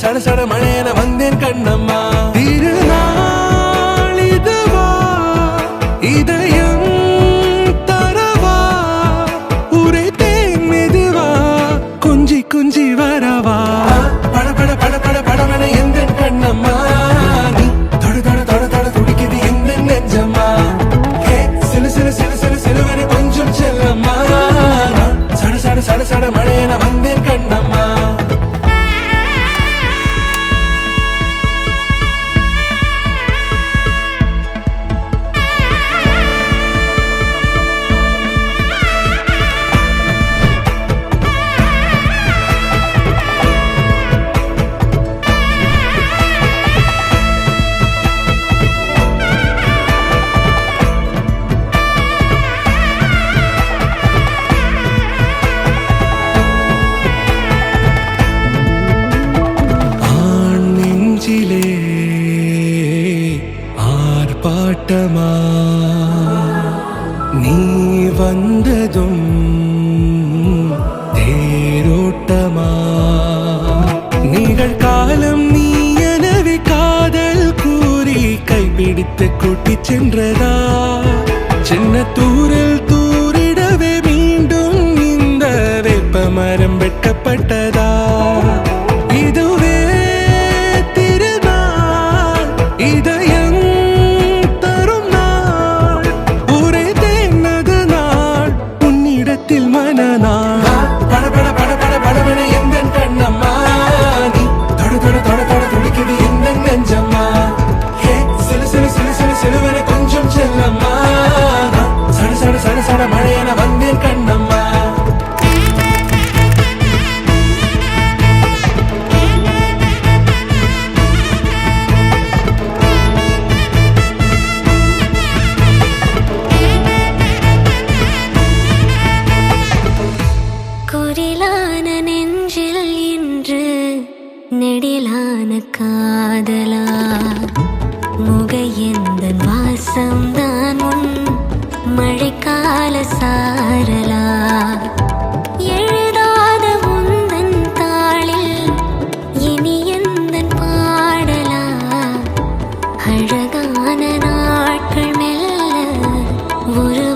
சட சட மழையன வந்தேன் கண்ணம்மா. திருநாள் இதுவா இதயம் தரவா உரைத்தேன் மெதுவா கொஞ்சி கொஞ்சி வரவா பட பட பட பட படவன எந்த கண்ணம்மா. நீ தொட தொட தொட தொட துடிக்குது எந்த நெஞ்சம்மா. சிலு சிலு சிலு சிலு சிலுவனை கொஞ்சம் செல்லம்மா. சட சட சட சட மழையன வந்தேன் கண்ணம்மா. ஆர்ப்பாட்டமா நீ வந்ததும் தேரோட்டமா நிகழ்காலம் நீ எனவே காதல் கூறி கைப்பிடித்து கூட்டிச் சென்றதா. சின்ன தூரல் தூரிடவே மீண்டும் இந்த வேப்ப மரம் வெட்கப்பட்டதா. இதுவே திருநாள் இதயம் தரும் நாள் உரைத்தேனது நாள் உன்னிடத்தில் மனநாள். பட பட பட பட படவன எந்த கண்ணம்மா. நீ தொட தொட தொட தொட துடிக்குது எந்த நெஞ்சம்மா. சிலு சிலு சிலு சிலு சிலுவன கொஞ்சம் செல்லம்மா. சட சட சட சட மழையன வந்தேன் கண்ணம்மா. குரிலான நெஞ்சில் இன்று நெடிலான காதலா முக எந்த வாசம்தான் உன் மழைக்கால சாரலா. எழுதாத உந்தன் தாளில் இனி எந்தன் பாடலா. அழகான நாட்கள் மெல்ல ஒரு